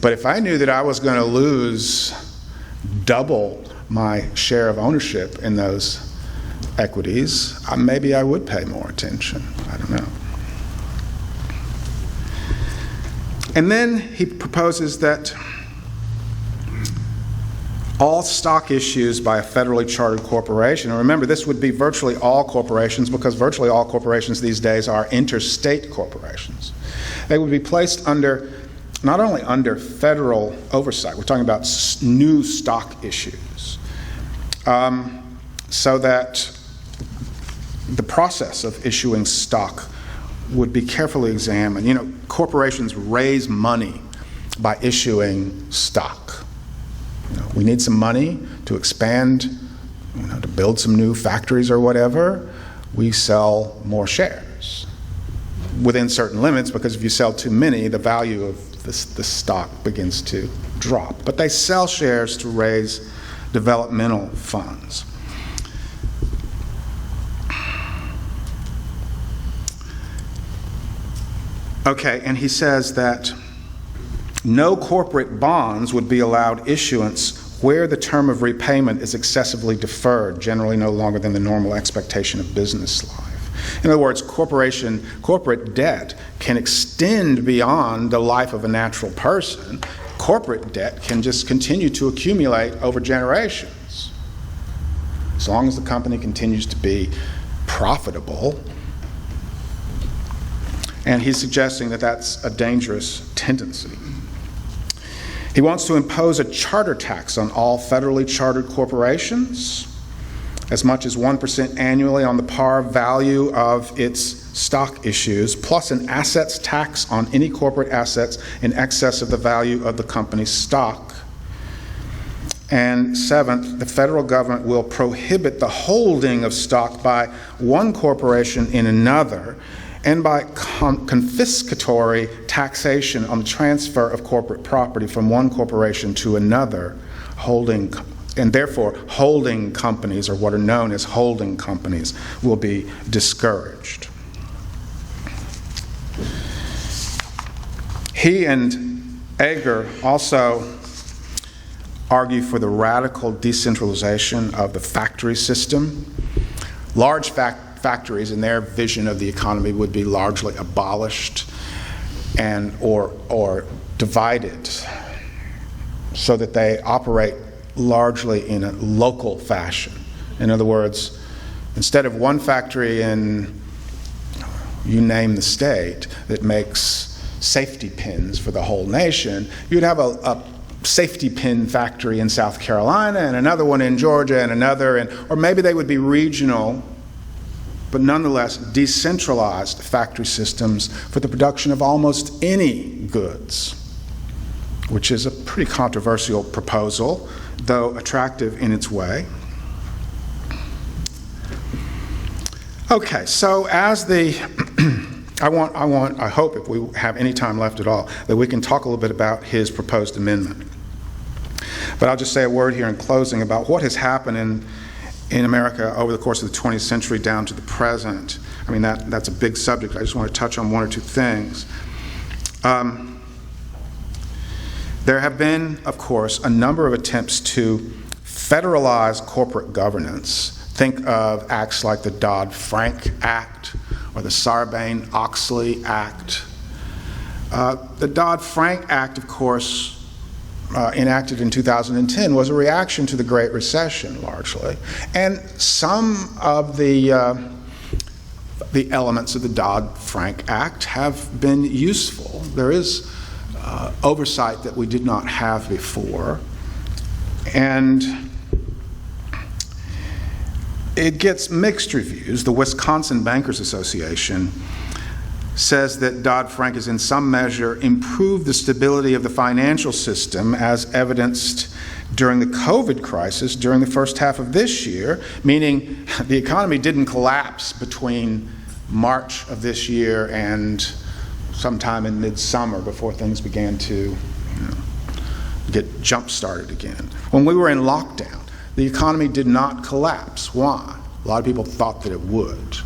But if I knew that I was going to lose double my share of ownership in those equities, maybe I would pay more attention. I don't know. And then he proposes that all stock issues by a federally chartered corporation, and remember this would be virtually all corporations because virtually all corporations these days are interstate corporations. They would be placed under, not only under federal oversight, we're talking about new stock issues, so that the process of issuing stock would be carefully examined. You know, corporations raise money by issuing stock. You know, we need some money to expand, to build some new factories or whatever. We sell more shares within certain limits, because if you sell too many, the value of the stock begins to drop. But they sell shares to raise developmental funds. Okay, and he says that no corporate bonds would be allowed issuance where the term of repayment is excessively deferred, generally no longer than the normal expectation of business life. In other words, corporate debt can extend beyond the life of a natural person. Corporate debt can just continue to accumulate over generations. As long as the company continues to be profitable. And he's suggesting that that's a dangerous tendency. He wants to impose a charter tax on all federally chartered corporations, as much as 1% annually on the par value of its stock issues, plus an assets tax on any corporate assets in excess of the value of the company's stock. And seventh, the federal government will prohibit the holding of stock by one corporation in another and by confiscatory taxation on the transfer of corporate property from one corporation to another, and therefore holding companies, or what are known as holding companies, will be discouraged. He and Edgar also argue for the radical decentralization of the factory system. Large factories, in their vision of the economy, would be largely abolished and or divided so that they operate largely in a local fashion. In other words, instead of one factory in, you name the state, that makes safety pins for the whole nation, you'd have a safety pin factory in South Carolina and another one in Georgia and another, or maybe they would be regional, but nonetheless decentralized factory systems for the production of almost any goods, which is a pretty controversial proposal, though attractive in its way. Okay, so as the I hope, if we have any time left at all, that we can talk a little bit about his proposed amendment. But I'll just say a word here in closing about what has happened in America over the course of the 20th century down to the present. I mean, that's a big subject. I just want to touch on one or two things. There have been, of course, a number of attempts to federalize corporate governance. Think of acts like the Dodd-Frank Act or the Sarbanes-Oxley Act. The Dodd-Frank Act, of course, enacted in 2010, was a reaction to the Great Recession, largely. And some of the elements of the Dodd-Frank Act have been useful. There is oversight that we did not have before. And it gets mixed reviews. The Wisconsin Bankers Association says that Dodd-Frank has in some measure improved the stability of the financial system as evidenced during the COVID crisis during the first half of this year, meaning the economy didn't collapse between March of this year and sometime in midsummer before things began to get jump-started again. When we were in lockdown, the economy did not collapse. Why? A lot of people thought that it would.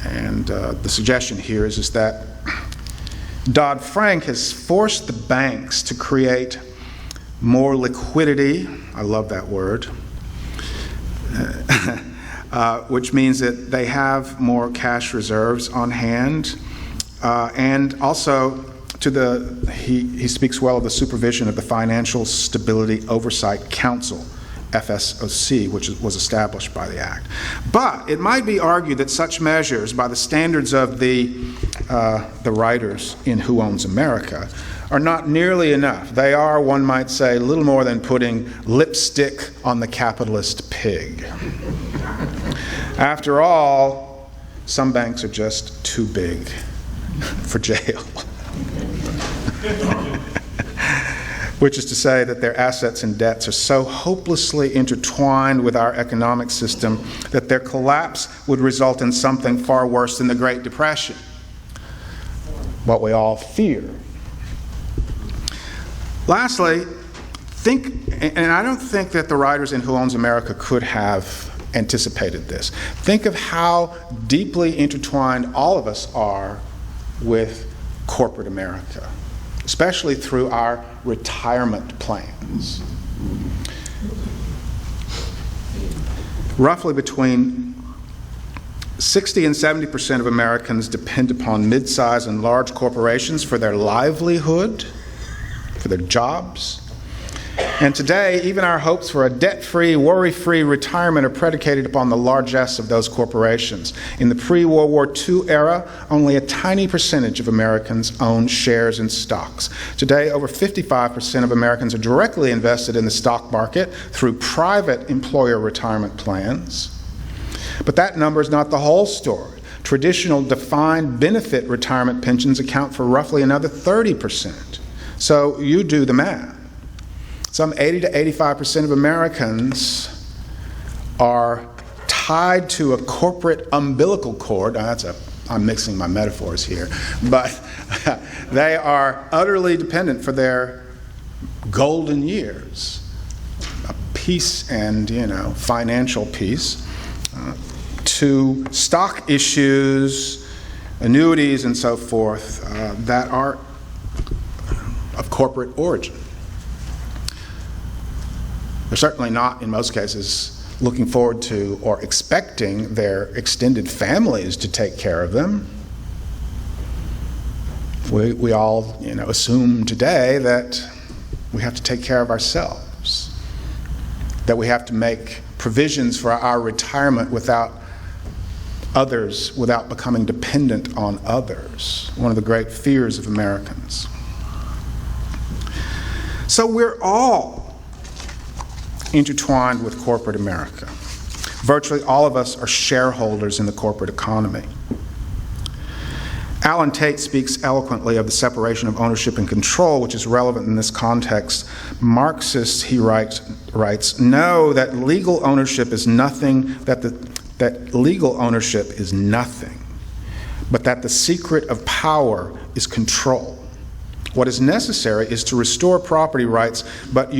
And the suggestion here is that Dodd-Frank has forced the banks to create more liquidity. I love that word. Which means that they have more cash reserves on hand. And also, he speaks well of the supervision of the Financial Stability Oversight Council, FSOC, which was established by the Act. But it might be argued that such measures, by the standards of the writers in Who Owns America, are not nearly enough. They are, one might say, little more than putting lipstick on the capitalist pig. After all, some banks are just too big for jail. Which is to say that their assets and debts are so hopelessly intertwined with our economic system that their collapse would result in something far worse than the Great Depression, what we all fear. Lastly, and I don't think that the writers in Who Owns America could have anticipated this. Think of how deeply intertwined all of us are with corporate America, especially through our retirement plans. Roughly between 60 and 70% of Americans depend upon mid-sized and large corporations for their livelihood, for their jobs. And today, even our hopes for a debt-free, worry-free retirement are predicated upon the largesse of those corporations. In the pre-World War II era, only a tiny percentage of Americans owned shares in stocks. Today, over 55% of Americans are directly invested in the stock market through private employer retirement plans. But that number is not the whole story. Traditional defined benefit retirement pensions account for roughly another 30%. So you do the math. some 80 to 85% of Americans are tied to a corporate umbilical cord. Now I'm mixing my metaphors here, but they are utterly dependent for their golden years, a peace and, financial peace, to stock issues, annuities, and so forth that are of corporate origin. They're certainly not, in most cases, looking forward to or expecting their extended families to take care of them. We all, assume today that we have to take care of ourselves, that we have to make provisions for our retirement without becoming dependent on others. One of the great fears of Americans. So we're all intertwined with corporate America. Virtually all of us are shareholders in the corporate economy. Alan Tate speaks eloquently of the separation of ownership and control, which is relevant in this context. Marxists, he writes, know that legal ownership is nothing, that legal ownership is nothing, but that the secret of power is control. What is necessary is to restore property rights, but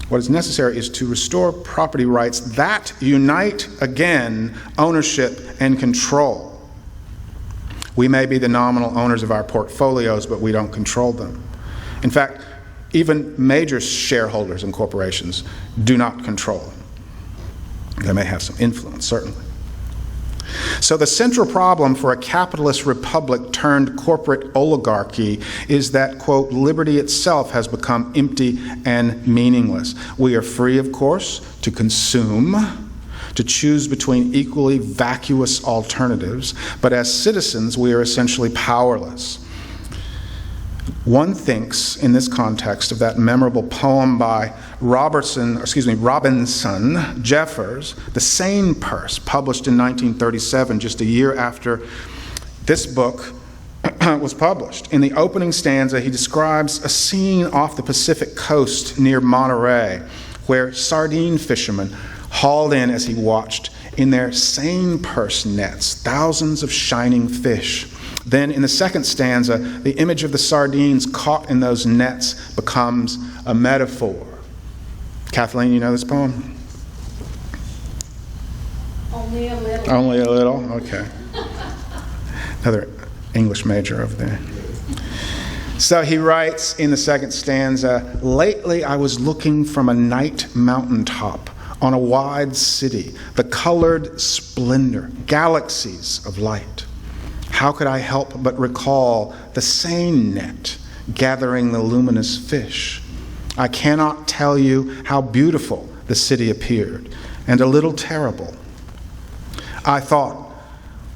what is necessary is to restore property rights that unite again ownership and control. We may be the nominal owners of our portfolios, but we don't control them. In fact, even major shareholders in corporations do not control them. They may have some influence, certainly. So the central problem for a capitalist republic turned corporate oligarchy is that, quote, liberty itself has become empty and meaningless. We are free, of course, to consume, to choose between equally vacuous alternatives, but as citizens, we are essentially powerless. One thinks, in this context, of that memorable poem by Robinson Jeffers, The Sane Purse, published in 1937, just a year after this book was published. In the opening stanza, he describes a scene off the Pacific coast near Monterey, where sardine fishermen hauled in, as he watched, in their sane purse nets, thousands of shining fish. Then in the second stanza, the image of the sardines caught in those nets becomes a metaphor. Kathleen, you know this poem? Only a little. Only a little? Okay. Another English major over there. So he writes in the second stanza, lately I was looking from a night mountaintop on a wide city, the colored splendor, galaxies of light. How could I help but recall the seine net gathering the luminous fish? I cannot tell you how beautiful the city appeared, and a little terrible. I thought,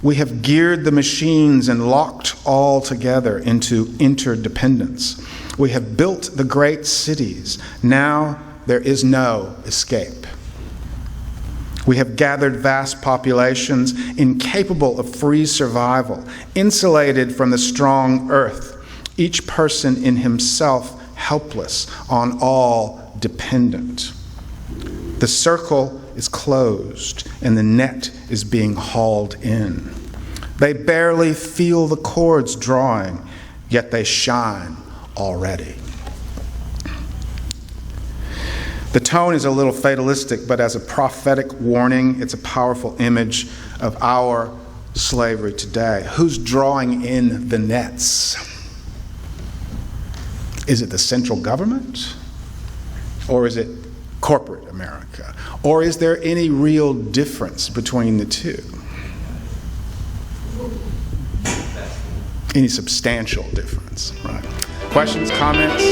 we have geared the machines and locked all together into interdependence. We have built the great cities. Now there is no escape. We have gathered vast populations incapable of free survival, insulated from the strong earth, each person in himself helpless, on all dependent. The circle is closed and the net is being hauled in. They barely feel the cords drawing, yet they shine already. The tone is a little fatalistic, but as a prophetic warning, it's a powerful image of our slavery today. Who's drawing in the nets? Is it the central government? Or is it corporate America? Or is there any real difference between the two? Any substantial difference, right? Questions, comments?